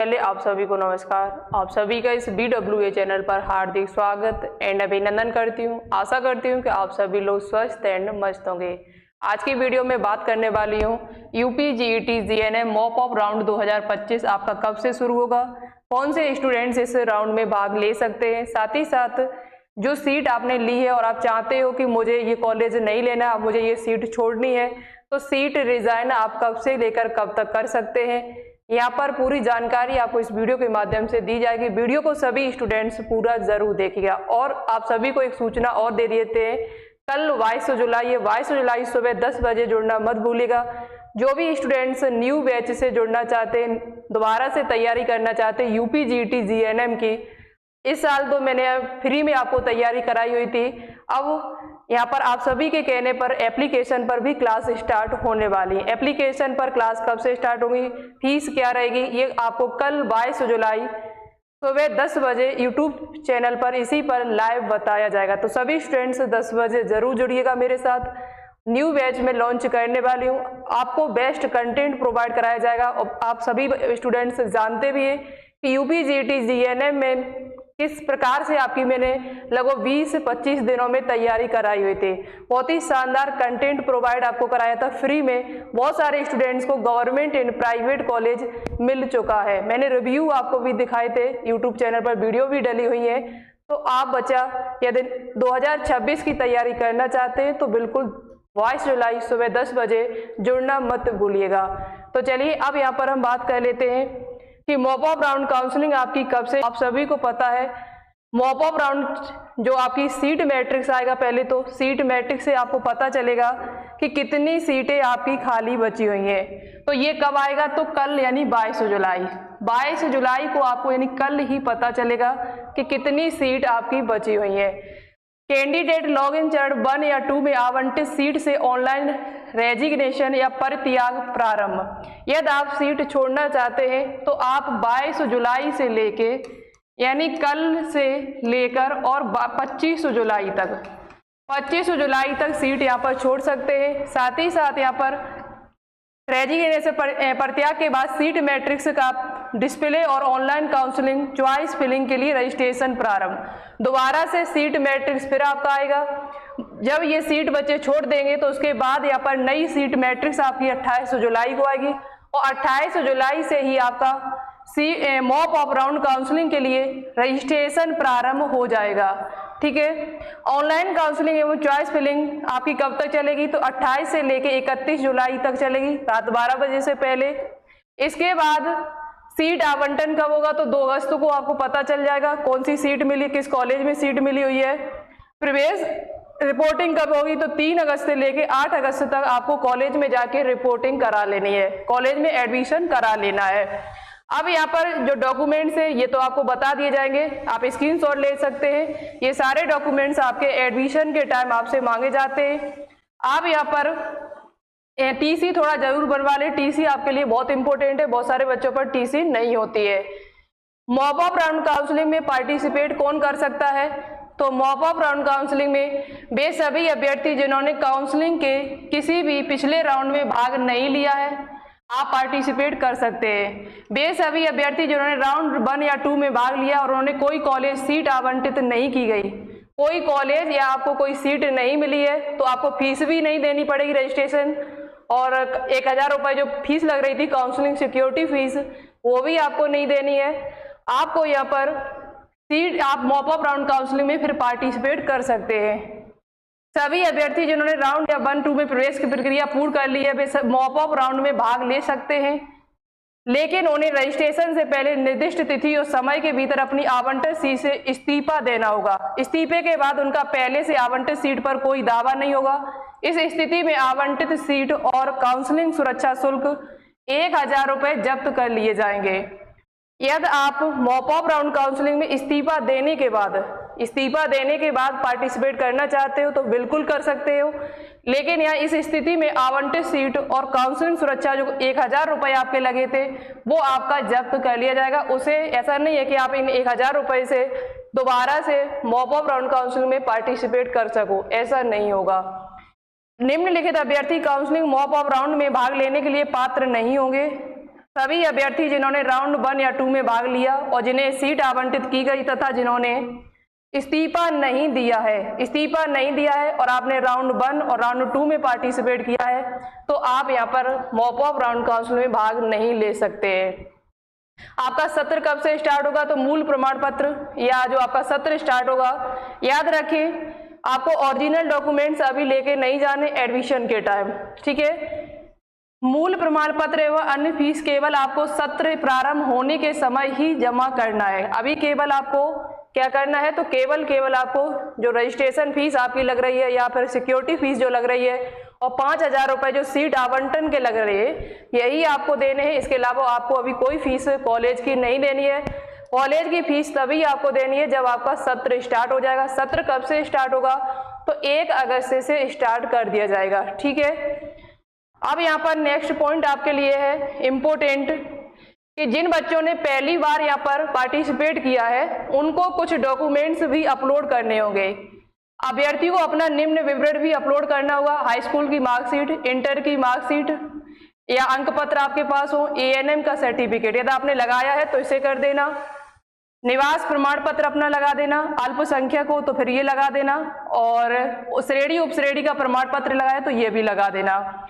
पहले आप सभी को नमस्कार। आप सभी का इस BWA चैनल पर हार्दिक स्वागत एंड अभिनंदन करती हूँ। आशा करती हूँ कि आप सभी लोग स्वस्थ एंड मस्त होंगे। आज की वीडियो में बात करने वाली हूँ UP GET GNM mock of round 2025 आपका कब से शुरू होगा, कौन से स्टूडेंट्स इस राउंड में भाग ले सकते हैं, साथ ही साथ जो सीट आपने ली है और आप चाहते हो कि मुझे ये कॉलेज नहीं लेना, मुझे ये सीट छोड़नी है, तो सीट रिजाइन आप कब से लेकर कब तक कर सकते हैं। यहाँ पर पूरी जानकारी आपको इस वीडियो के माध्यम से दी जाएगी। वीडियो को सभी स्टूडेंट्स पूरा जरूर देखिएगा। और आप सभी को एक सूचना और दे देते हैं, कल 22 जुलाई है, 22 जुलाई सुबह 10 बजे जुड़ना मत भूलिएगा। जो भी स्टूडेंट्स न्यू बैच से जुड़ना चाहते हैं, दोबारा से तैयारी करना चाहते हैं यूपी जीईटी जीएनएम की, इस साल तो मैंने फ्री में आपको तैयारी कराई हुई थी। अब यहाँ पर आप सभी के कहने पर एप्लीकेशन पर भी क्लास स्टार्ट होने वाली है। एप्लीकेशन पर क्लास कब से स्टार्ट होगी, फीस क्या रहेगी, ये आपको कल 22 जुलाई सुबह 10 बजे यूट्यूब चैनल पर इसी पर लाइव बताया जाएगा। तो सभी स्टूडेंट्स 10 बजे जरूर जुड़िएगा मेरे साथ। न्यू बैच में लॉन्च करने वाली हूँ, आपको बेस्ट कंटेंट प्रोवाइड कराया जाएगा। और आप सभी स्टूडेंट्स जानते भी हैं कि यूपी जीईटी जीएनएम में किस प्रकार से आपकी मैंने लगभग 20-25 दिनों में तैयारी कराई हुई थी। बहुत ही शानदार कंटेंट प्रोवाइड आपको कराया था फ्री में। बहुत सारे स्टूडेंट्स को गवर्नमेंट एंड प्राइवेट कॉलेज मिल चुका है। मैंने रिव्यू आपको भी दिखाए थे, यूट्यूब चैनल पर वीडियो भी डली हुई है। तो आप बच्चा यदि 2026 की तैयारी करना चाहते हैं तो बिल्कुल 22 जुलाई सुबह 10 बजे जुड़ना मत भूलिएगा। तो चलिए अब यहाँ पर हम बात कर लेते हैं कि मॉक ऑफ राउंड काउंसलिंग आपकी कब से। आप सभी को पता है मॉक ऑफ राउंड जो आपकी सीट मैट्रिक्स आएगा, पहले तो सीट मैट्रिक्स से आपको पता चलेगा कि कितनी सीटें आपकी खाली बची हुई हैं। तो ये कब आएगा, तो कल यानी 22 जुलाई 22 जुलाई को आपको यानी कल ही पता चलेगा कि कितनी सीट आपकी बची हुई है। कैंडिडेट लॉगिन चरण 1 या 2 में आवंटित सीट से ऑनलाइन रेजिग्नेशन या परित्याग प्रारंभ। यदि आप सीट छोड़ना चाहते हैं तो आप 22 जुलाई से लेके यानी कल से लेकर और 25 जुलाई तक सीट यहाँ पर छोड़ सकते हैं। साथ ही साथ यहाँ पर रेजिग्नेशन परित्याग के बाद सीट मैट्रिक्स का डिस्प्ले और ऑनलाइन काउंसलिंग चॉइस फिलिंग के लिए रजिस्ट्रेशन प्रारंभ। दोबारा से सीट मैट्रिक्स फिर आपका आएगा। जब ये सीट बच्चे छोड़ देंगे तो उसके बाद यहाँ पर नई सीट मैट्रिक्स आपकी 28 जुलाई को आएगी और 28 जुलाई से ही आपका मॉक ऑफ राउंड काउंसलिंग के लिए रजिस्ट्रेशन प्रारंभ हो जाएगा। ठीक है, ऑनलाइन काउंसलिंग एवं चॉइस फिलिंग आपकी कब तक चलेगी, तो 28 से लेके 31 जुलाई तक चलेगी, रात 12 बजे से पहले। इसके बाद सीट आवंटन कब होगा, तो 2 अगस्त को आपको पता चल जाएगा कौन सी सीट मिली, किस कॉलेज में सीट मिली हुई है। प्रवेश रिपोर्टिंग कब होगी, तो 3 अगस्त से लेके 8 अगस्त तक आपको कॉलेज में जाके रिपोर्टिंग करा लेनी है, कॉलेज में एडमिशन करा लेना है। अब यहाँ पर जो डॉक्यूमेंट्स हैं ये तो आपको बता दिए जाएंगे, आप स्क्रीनशॉट ले सकते हैं। ये सारे डॉक्यूमेंट्स आपके एडमिशन के टाइम आपसे मांगे जाते हैं। आप यहाँ पर टीसी थोड़ा जरूर बनवा लें, टीसी आपके लिए बहुत इंपॉर्टेंट है, बहुत सारे बच्चों पर टीसी नहीं होती है। मॉक ऑफ राउंड काउंसलिंग में पार्टिसिपेट कौन कर सकता है, तो मॉक ऑफ राउंड काउंसलिंग में वे सभी अभ्यर्थी जिन्होंने काउंसलिंग के किसी भी पिछले राउंड में भाग नहीं लिया है, आप पार्टिसिपेट कर सकते हैं। वे सभी अभ्यर्थी जिन्होंने राउंड 1 या 2 में भाग लिया और उन्होंने कोई कॉलेज सीट आवंटित नहीं की गई, कोई कॉलेज या आपको कोई सीट नहीं मिली है, तो आपको फीस भी नहीं देनी पड़ेगी रजिस्ट्रेशन, और 1000 रुपये जो फीस लग रही थी काउंसलिंग सिक्योरिटी फीस, वो भी आपको नहीं देनी है। आपको यहाँ पर सीट आप मॉक ऑफ राउंड काउंसलिंग में फिर पार्टिसिपेट कर सकते हैं। सभी अभ्यर्थी जिन्होंने राउंड या 1-2 में प्रवेश की प्रक्रिया पूर्ण कर ली है वे मॉक ऑफ राउंड में भाग ले सकते हैं, लेकिन उन्हें रजिस्ट्रेशन से पहले निर्दिष्ट तिथि और समय के भीतर अपनी आवंटित सीट से इस्तीफा देना होगा। इस्तीफे के बाद उनका पहले से आवंटित सीट पर कोई दावा नहीं होगा। इस स्थिति में आवंटित सीट और काउंसलिंग सुरक्षा शुल्क 1000 रुपये जब्त कर लिए जाएंगे। यदि आप मॉक ऑफ राउंड काउंसलिंग में इस्तीफा देने के बाद पार्टिसिपेट करना चाहते हो तो बिल्कुल कर सकते हो, लेकिन यहाँ इस स्थिति में आवंटित सीट और काउंसलिंग सुरक्षा जो 1000 रुपये आपके लगे थे वो आपका जब्त कर लिया जाएगा। उसे ऐसा नहीं है कि आप इन 1000 रुपये से दोबारा से मॉक ऑफ राउंड काउंसलिंग में पार्टिसिपेट कर सको, ऐसा नहीं होगा। निम्नलिखित अभ्यर्थी काउंसलिंग मॉक ऑफ राउंड में भाग लेने के लिए पात्र नहीं होंगे। सभी अभ्यर्थी जिन्होंने राउंड 1 या 2 में भाग लिया और जिन्हें सीट आवंटित की गई तथा जिन्होंने इस्तीफा नहीं दिया है और आपने राउंड 1 और राउंड 2 में पार्टिसिपेट किया है, तो आप यहाँ पर मॉप ऑफ राउंड काउंसिल में भाग नहीं ले सकते हैं। आपका सत्र कब से स्टार्ट होगा? तो मूल प्रमाण पत्र या जो आपका सत्र स्टार्ट होगा, याद रखें आपको ओरिजिनल डॉक्यूमेंट्स अभी लेके नहीं जाने एडमिशन के टाइम, ठीक है। मूल प्रमाण पत्र एवं अन्य फीस केवल आपको सत्र प्रारंभ होने के समय ही जमा करना है। अभी केवल आपको क्या करना है? तो केवल आपको जो रजिस्ट्रेशन फीस आपकी लग रही है या फिर सिक्योरिटी फीस जो लग रही है और 5,000 रुपये जो सीट आवंटन के लग रहे हैं, यही आपको देने हैं। इसके अलावा आपको अभी कोई फीस कॉलेज की नहीं देनी है। कॉलेज की फीस तभी आपको देनी है जब आपका सत्र स्टार्ट हो जाएगा। सत्र कब से स्टार्ट होगा? तो 1 अगस्त से स्टार्ट कर दिया जाएगा, ठीक है। अब यहाँ पर नेक्स्ट पॉइंट आपके लिए है इम्पोर्टेंट कि जिन बच्चों ने पहली बार यहाँ पर पार्टिसिपेट किया है उनको कुछ डॉक्यूमेंट्स भी अपलोड करने होंगे। अभ्यर्थी को अपना निम्न विवरण भी अपलोड करना होगा। हाई स्कूल की मार्कशीट, इंटर की मार्कशीट या अंक पत्र आपके पास हो, ANM का सर्टिफिकेट यदि आपने लगाया है तो इसे कर देना, निवास प्रमाण पत्र अपना लगा देना, अल्पसंख्यक हो तो फिर ये लगा देना, और श्रेणी उपश्रेणी का प्रमाण पत्र लगाया तो ये भी लगा देना।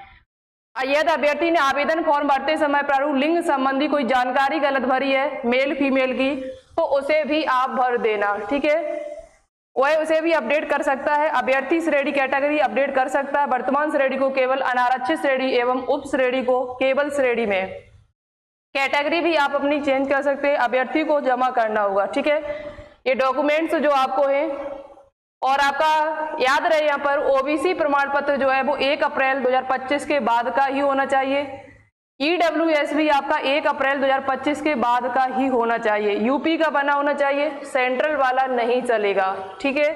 यदि अभ्यर्थी ने आवेदन फॉर्म भरते समय प्रारूप लिंग संबंधी कोई जानकारी गलत भरी है मेल फीमेल की, तो उसे भी आप भर देना, ठीक है। वह उसे भी अपडेट कर सकता है। अभ्यर्थी श्रेणी कैटेगरी अपडेट कर सकता है। वर्तमान श्रेणी को केवल अनारक्षित श्रेणी एवं उप श्रेणी को केवल श्रेणी में, कैटेगरी भी आप अपनी चेंज कर सकते हैं। अभ्यर्थी को जमा करना होगा, ठीक है। ये डॉक्यूमेंट्स जो आपको है, और आपका याद रहे यहाँ पर OBC प्रमाण पत्र जो है वो 1 अप्रैल 2025 के बाद का ही होना चाहिए। EWS भी आपका 1 अप्रैल 2025 के बाद का ही होना चाहिए। यूपी का बना होना चाहिए, सेंट्रल वाला नहीं चलेगा, ठीक है।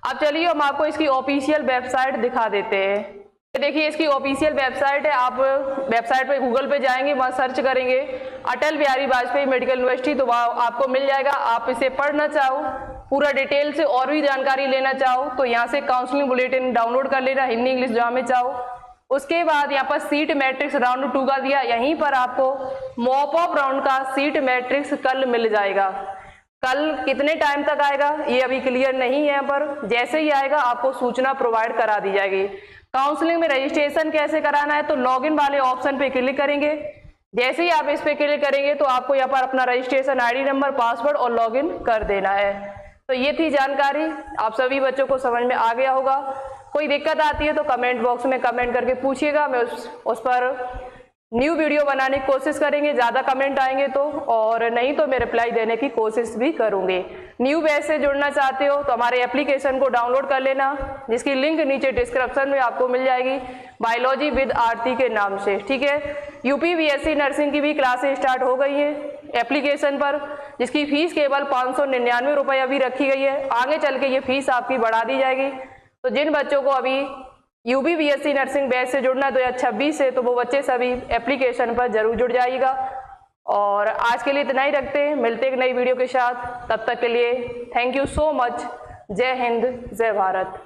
अब चलिए हम आपको इसकी ऑफिशियल वेबसाइट दिखा देते हैं। देखिए इसकी ऑफिशियल वेबसाइट है। आप वेबसाइट पे गूगल पे जाएंगे, वहाँ सर्च करेंगे अटल बिहारी वाजपेयी मेडिकल यूनिवर्सिटी, तो वहाँ आपको मिल जाएगा। आप इसे पढ़ना चाहो पूरा डिटेल से और भी जानकारी लेना चाहो तो यहाँ से काउंसलिंग बुलेटिन डाउनलोड कर लेना, हिंदी इंग्लिश जहाँ में चाहो। उसके बाद यहाँ पर सीट मैट्रिक्स राउंड 2 का दिया, यहीं पर आपको मॉप ऑफ राउंड का सीट मैट्रिक्स कल मिल जाएगा। कल कितने टाइम तक आएगा ये अभी क्लियर नहीं है, पर जैसे ही आएगा आपको सूचना प्रोवाइड करा दी जाएगी। काउंसलिंग में रजिस्ट्रेशन कैसे कराना है? तो लॉगिन वाले ऑप्शन पे क्लिक करेंगे। जैसे ही आप इस पे क्लिक करेंगे तो आपको यहाँ पर अपना रजिस्ट्रेशन ID नंबर, पासवर्ड और लॉगिन कर देना है। तो ये थी जानकारी, आप सभी बच्चों को समझ में आ गया होगा। कोई दिक्कत आती है तो कमेंट बॉक्स में कमेंट करके पूछिएगा, मैं उस पर न्यू वीडियो बनाने की कोशिश करेंगे, ज़्यादा कमेंट आएंगे तो, और नहीं तो मैं रिप्लाई देने की कोशिश भी करूँगी। न्यू बैच से जुड़ना चाहते हो तो हमारे एप्लीकेशन को डाउनलोड कर लेना, जिसकी लिंक नीचे डिस्क्रिप्शन में आपको मिल जाएगी, बायोलॉजी विद आरती के नाम से, ठीक है। UP BSc नर्सिंग की भी क्लासेस स्टार्ट हो गई है एप्लीकेशन पर, जिसकी फीस केवल 599 रुपये अभी रखी गई है। आगे चल के ये फीस आपकी बढ़ा दी जाएगी। तो जिन बच्चों को अभी UP BSc नर्सिंग बैच से जुड़ना है 2026 से, तो वो बच्चे सभी एप्लीकेशन पर जरूर जुड़ जाइएगा। और आज के लिए इतना ही रखते हैं, मिलते हैं एक नई वीडियो के साथ। तब तक के लिए थैंक यू सो मच। जय हिंद, जय भारत।